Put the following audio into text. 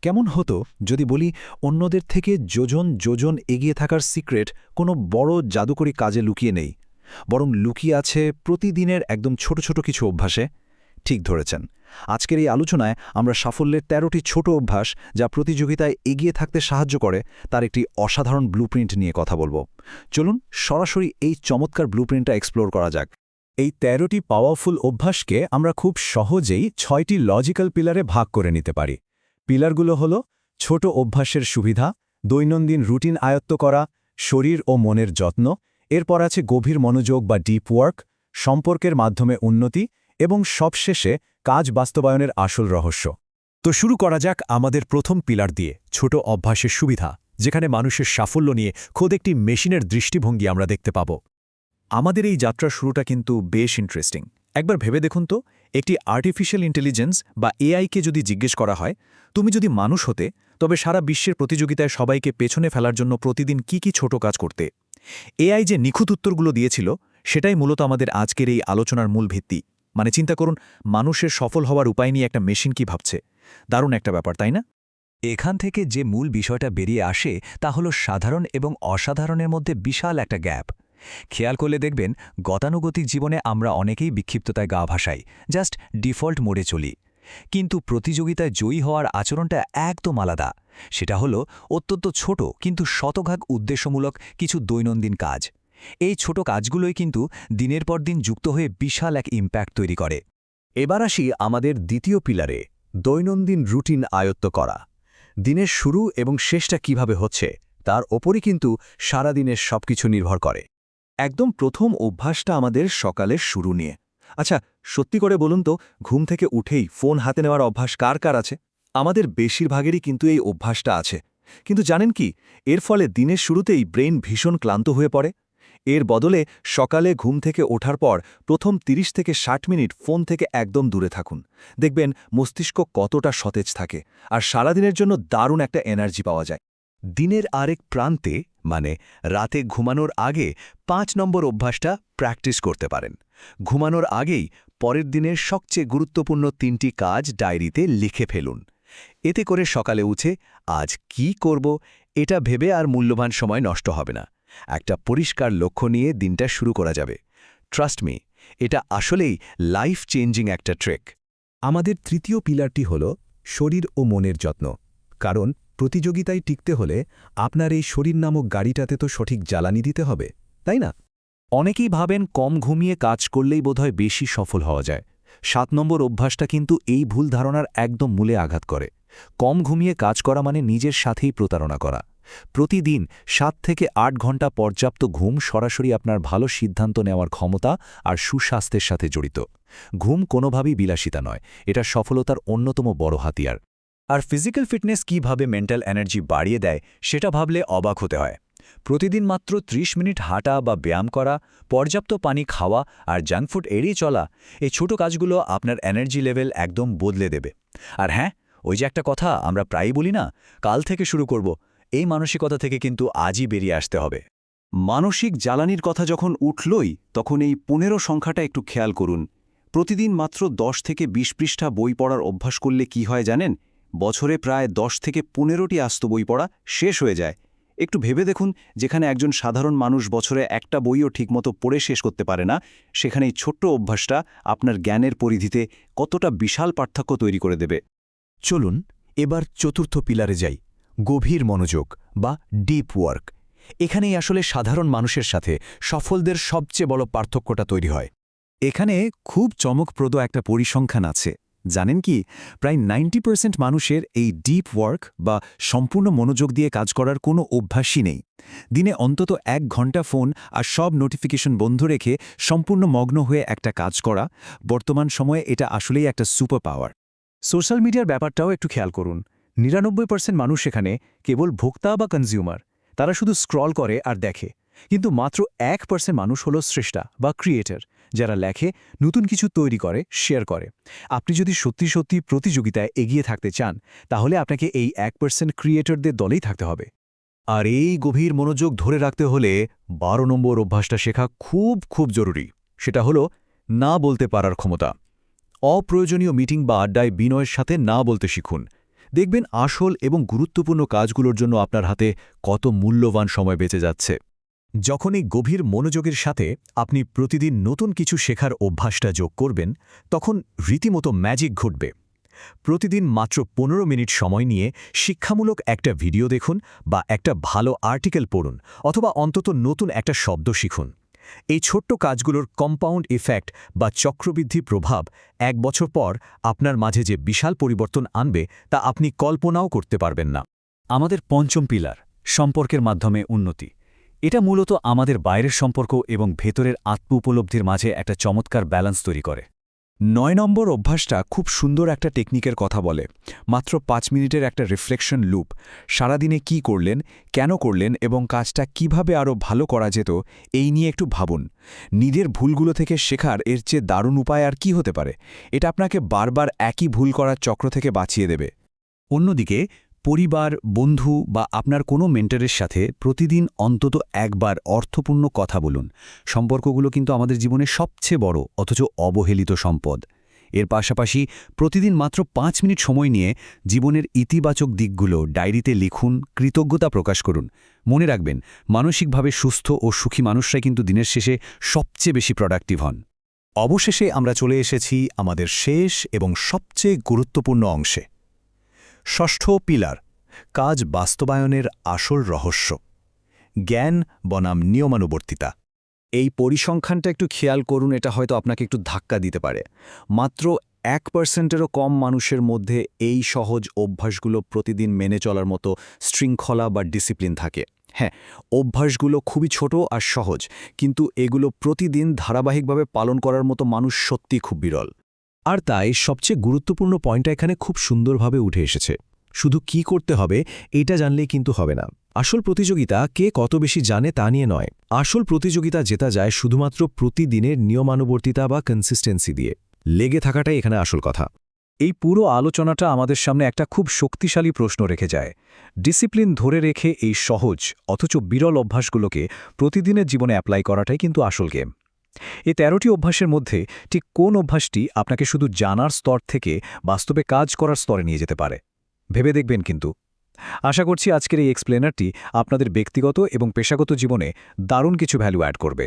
কেমন হতো যদি বলি অন্যদের থেকে যোজন যোজন এগিয়ে থাকার সিক্রেট কোনো বড় জাদুকরী কাজে লুকিয়ে নেই, বরং লুকিয়ে আছে প্রতিদিনের একদম ছোট ছোট কিছু অভ্যাসে? ঠিক ধরেছেন। আজকের এই আলোচনায় আমরা সাফল্যের ১৩টি ছোট অভ্যাস যা প্রতিযোগিতায় এগিয়ে থাকতে সাহায্য করে তার একটি অসাধারণ ব্লুপ্রিন্ট নিয়ে কথা বলবো। চলুন সরাসরি এই চমৎকার ব্লুপ্রিন্টটা এক্সপ্লোর করা যাক। এই ১৩টি পাওয়ারফুল অভ্যাসকে আমরা খুব সহজেই ৬টি লজিক্যাল পিলারে ভাগ করে নিতে পারি। পিলারগুলো হল ছোট অভ্যাসের সুবিধা, দৈনন্দিন রুটিন আয়ত্ত করা, শরীর ও মনের যত্ন, এরপর আছে গভীর মনোযোগ বা ডিপ ওয়ার্ক, সম্পর্কের মাধ্যমে উন্নতি এবং সবশেষে কাজ বাস্তবায়নের আসল রহস্য। তো শুরু করা যাক আমাদের প্রথম পিলার দিয়ে, ছোট অভ্যাসের সুবিধা, যেখানে মানুষের সাফল্য নিয়ে খোদ একটি মেশিনের দৃষ্টিভঙ্গি আমরা দেখতে পাব। আমাদের এই যাত্রার শুরুটা কিন্তু বেশ ইন্টারেস্টিং। একবার ভেবে দেখুন তো, একটি আর্টিফিশিয়াল ইন্টেলিজেন্স বা এআইকে যদি জিজ্ঞেস করা হয়, তুমি যদি মানুষ হতে তবে সারা বিশ্বের প্রতিযোগিতায় সবাইকে পেছনে ফেলার জন্য প্রতিদিন কি ছোট কাজ করতে, এআই যে নিখুঁত উত্তরগুলো দিয়েছিল সেটাই মূলত আমাদের আজকের এই আলোচনার মূল ভিত্তি। মানে চিন্তা করুন, মানুষের সফল হওয়ার উপায় নিয়ে একটা মেশিন কি ভাবছে। দারুণ একটা ব্যাপার, তাই না? এখান থেকে যে মূল বিষয়টা বেরিয়ে আসে তা হলো সাধারণ এবং অসাধারণের মধ্যে বিশাল একটা গ্যাপ। খেয়াল করলে দেখবেন, গতানুগতিক জীবনে আমরা অনেকেই বিক্ষিপ্ততায় গা ভাসাই, জাস্ট ডিফল্ট মোডে চলি। কিন্তু প্রতিযোগিতায় জয়ী হওয়ার আচরণটা একদম আলাদা। সেটা হলো অত্যন্ত ছোট কিন্তু শতভাগ উদ্দেশ্যমূলক কিছু দৈনন্দিন কাজ। এই ছোট কাজগুলোই কিন্তু দিনের পর দিন যুক্ত হয়ে বিশাল এক ইম্প্যাক্ট তৈরি করে। এবার আসি আমাদের দ্বিতীয় পিলারে, দৈনন্দিন রুটিন আয়ত্ত করা। দিনের শুরু এবং শেষটা কিভাবে হচ্ছে তার ওপরই কিন্তু সারাদিনের সবকিছু নির্ভর করে। একদম প্রথম অভ্যাসটা আমাদের সকালের শুরু নিয়ে। আচ্ছা, সত্যি করে বলুন তো, ঘুম থেকে উঠেই ফোন হাতে নেওয়ার অভ্যাস কার কার আছে? আমাদের বেশিরভাগেরই কিন্তু এই অভ্যাসটা আছে। কিন্তু জানেন কি, এর ফলে দিনের শুরুতেই ব্রেন ভীষণ ক্লান্ত হয়ে পড়ে। এর বদলে সকালে ঘুম থেকে ওঠার পর প্রথম ৩০ থেকে ৬০ মিনিট ফোন থেকে একদম দূরে থাকুন। দেখবেন মস্তিষ্ক কতটা সতেজ থাকে, আর সারাদিনের জন্য দারুণ একটা এনার্জি পাওয়া যায়। দিনের আরেক প্রান্তে, মানে রাতে ঘুমানোর আগে ৫ নম্বর অভ্যাসটা প্র্যাকটিস করতে পারেন। ঘুমানোর আগেই পরের দিনের সবচেয়ে গুরুত্বপূর্ণ ৩টি কাজ ডায়েরিতে লিখে ফেলুন। এতে করে সকালে উঠে আজ কি করব এটা ভেবে আর মূল্যবান সময় নষ্ট হবে না। একটা পরিষ্কার লক্ষ্য নিয়ে দিনটা শুরু করা যাবে। ট্রাস্ট মি, এটা আসলেই লাইফ চেঞ্জিং একটা ট্রেক। আমাদের তৃতীয় পিলারটি হল শরীর ও মনের যত্ন। কারণ প্রতিযোগিতায় টিকতে হলে আপনার এই শরীর নামক গাড়িটাতে তো সঠিক জ্বালানি দিতে হবে, তাই না? অনেকেই ভাবেন কম ঘুমিয়ে কাজ করলেই বোধহয় বেশি সফল হওয়া যায়। ৭ নম্বর অভ্যাসটা কিন্তু এই ভুল ধারণার একদম মূলে আঘাত করে। কম ঘুমিয়ে কাজ করা মানে নিজের সাথেই প্রতারণা করা। প্রতিদিন ৭ থেকে ৮ ঘন্টা পর্যাপ্ত ঘুম সরাসরি আপনার ভালো সিদ্ধান্ত নেওয়ার ক্ষমতা আর সুস্বাস্থ্যের সাথে জড়িত। ঘুম কোনোভাবেই বিলাসিতা নয়, এটা সফলতার অন্যতম বড় হাতিয়ার। আর ফিজিক্যাল ফিটনেস কীভাবে মেন্টাল এনার্জি বাড়িয়ে দেয় সেটা ভাবলে অবাক হতে হয়। প্রতিদিন মাত্র ৩০ মিনিট হাঁটা বা ব্যায়াম করা, পর্যাপ্ত পানি খাওয়া আর জাঙ্ক ফুড এড়িয়ে চলা, এই ছোট কাজগুলো আপনার এনার্জি লেভেল একদম বদলে দেবে। আর হ্যাঁ, ওই যে একটা কথা আমরা প্রায়ই বলি না, কাল থেকে শুরু করব, এই মানসিকতা থেকে কিন্তু আজই বেরিয়ে আসতে হবে। মানসিক জ্বালানির কথা যখন উঠলই, তখন এই ১৫ সংখ্যাটা একটু খেয়াল করুন। প্রতিদিন মাত্র ১০ থেকে ২০ পৃষ্ঠা বই পড়ার অভ্যাস করলে কি হয় জানেন? বছরে প্রায় ১০ থেকে ১৫টি আস্ত বই পড়া শেষ হয়ে যায়। একটু ভেবে দেখুন, যেখানে একজন সাধারণ মানুষ বছরে একটা বইও ঠিকমতো পড়ে শেষ করতে পারে না, সেখানে এই ছোট্ট অভ্যাসটা আপনার জ্ঞানের পরিধিতে কতটা বিশাল পার্থক্য তৈরি করে দেবে। চলুন এবার চতুর্থ পিলারে যাই, গভীর মনোযোগ বা ডিপ ওয়ার্ক। এখানেই আসলে সাধারণ মানুষের সাথে সফলদের সবচেয়ে বড় পার্থক্যটা তৈরি হয়। এখানে খুব চমকপ্রদ একটা পরিসংখ্যান আছে। জানেন কি, প্রায় 90% মানুষের এই ডিপ ওয়ার্ক বা সম্পূর্ণ মনোযোগ দিয়ে কাজ করার কোনো অভ্যাসই নেই। দিনে অন্তত ১ ঘন্টা ফোন আর সব নোটিফিকেশন বন্ধ রেখে সম্পূর্ণ মগ্ন হয়ে একটা কাজ করা, বর্তমান সময়ে এটা আসলেই একটা সুপার পাওয়ার। সোশ্যাল মিডিয়ার ব্যাপারটাও একটু খেয়াল করুন। ৯৯% মানুষ এখানে কেবল ভোক্তা বা কনজিউমার। তারা শুধু স্ক্রল করে আর দেখে। কিন্তু মাত্র ১% মানুষ হলো স্রষ্টা বা ক্রিয়েটর, যারা লেখে, নতুন কিছু তৈরি করে, শেয়ার করে। আপনি যদি সত্যি সত্যি প্রতিযোগিতায় এগিয়ে থাকতে চান, তাহলে আপনাকে এই ১% ক্রিয়েটরদের দলেই থাকতে হবে। আর এই গভীর মনোযোগ ধরে রাখতে হলে ১২ নম্বর অভ্যাসটা শেখা খুব জরুরি। সেটা হলো না বলতে পারার ক্ষমতা। অপ্রয়োজনীয় মিটিং বা আড্ডায় বিনয়ের সাথে না বলতে শিখুন। দেখবেন আসল এবং গুরুত্বপূর্ণ কাজগুলোর জন্য আপনার হাতে কত মূল্যবান সময় বেঁচে যাচ্ছে। যখন এই গভীর মনোযোগের সাথে আপনি প্রতিদিন নতুন কিছু শেখার অভ্যাসটা যোগ করবেন, তখন রীতিমতো ম্যাজিক ঘটবে। প্রতিদিন মাত্র 15 মিনিট সময় নিয়ে শিক্ষামূলক একটা ভিডিও দেখুন বা একটা ভালো আর্টিকেল পড়ুন, অথবা অন্তত নতুন একটা শব্দ শিখুন। এই ছোট্ট কাজগুলোর কম্পাউন্ড ইফেক্ট বা চক্রবৃদ্ধি প্রভাব 1 বছর পর আপনার মাঝে যে বিশাল পরিবর্তন আনবে তা আপনি কল্পনাও করতে পারবেন না। আমাদের পঞ্চম পিলার, সম্পর্কের মাধ্যমে উন্নতি। এটা মূলত আমাদের বাইরের সম্পর্ক এবং ভেতরের আত্ম উপলব্ধির মাঝে একটা চমৎকার ব্যালেন্স তৈরি করে। 9 নম্বর অভ্যাসটা খুব সুন্দর একটা টেকনিকের কথা বলে। মাত্র 5 মিনিটের একটা রিফ্লেকশন লুপ। সারাদিনে কি করলেন, কেন করলেন এবং কাজটা কিভাবে আরও ভালো করা যেত, এই নিয়ে একটু ভাবুন। নিজের ভুলগুলো থেকে শেখার এর চেয়ে দারুণ উপায় আর কি হতে পারে? এটা আপনাকে বারবার একই ভুল করার চক্র থেকে বাঁচিয়ে দেবে। অন্যদিকে পরিবার, বন্ধু বা আপনার কোনো মেন্টরের সাথে প্রতিদিন অন্তত একবার অর্থপূর্ণ কথা বলুন। সম্পর্কগুলো কিন্তু আমাদের জীবনের সবচেয়ে বড় অথচ অবহেলিত সম্পদ। এর পাশাপাশি প্রতিদিন মাত্র 5 মিনিট সময় নিয়ে জীবনের ইতিবাচক দিকগুলো ডায়েরিতে লিখুন, কৃতজ্ঞতা প্রকাশ করুন। মনে রাখবেন, মানসিকভাবে সুস্থ ও সুখী মানুষরাই কিন্তু দিনের শেষে সবচেয়ে বেশি প্রোডাক্টিভ হন। অবশেষে আমরা চলে এসেছি আমাদের শেষ এবং সবচেয়ে গুরুত্বপূর্ণ অংশে। ষষ্ঠ পিলার, কাজ বাস্তবায়নের আসল রহস্য। জ্ঞান বনাম নিয়মানুবর্তিতা। এই পরিসংখ্যানটা একটু খেয়াল করুন, এটা হয়তো আপনাকে একটু ধাক্কা দিতে পারে। মাত্র 1%-এরও কম মানুষের মধ্যে এই সহজ অভ্যাসগুলো প্রতিদিন মেনে চলার মতো শৃঙ্খলা বা ডিসিপ্লিন থাকে। হ্যাঁ, অভ্যাসগুলো খুবই ছোট আর সহজ, কিন্তু এগুলো প্রতিদিন ধারাবাহিকভাবে পালন করার মতো মানুষ সত্যিই খুব বিরল। আর তাই সবচেয়ে গুরুত্বপূর্ণ পয়েন্টটা এখানে খুব সুন্দরভাবে উঠে এসেছে। শুধু কি করতে হবে এটা জানলেই কিন্তু হবে না। আসল প্রতিযোগিতা কে কত বেশি জানে তা নিয়ে নয়। আসল প্রতিযোগিতা জেতা যায় শুধুমাত্র প্রতিদিনের নিয়মানুবর্তিতা বা কনসিস্টেন্সি দিয়ে। লেগে থাকাটাই এখানে আসল কথা। এই পুরো আলোচনাটা আমাদের সামনে একটা খুব শক্তিশালী প্রশ্ন রেখে যায়। ডিসিপ্লিন ধরে রেখে এই সহজ অথচ বিরল অভ্যাসগুলোকে প্রতিদিনের জীবনে অ্যাপ্লাই করাটাই কিন্তু আসল গেম। এই 13টি অভ্যাসের মধ্যে ঠিক কোন অভ্যাসটি আপনাকে শুধু জানার স্তর থেকে বাস্তবে কাজ করার স্তরে নিয়ে যেতে পারে? ভেবে দেখবেন কিন্তু। আশা করছি আজকের এই এক্সপ্লেনারটি আপনাদের ব্যক্তিগত এবং পেশাগত জীবনে দারুণ কিছু ভ্যালু অ্যাড করবে।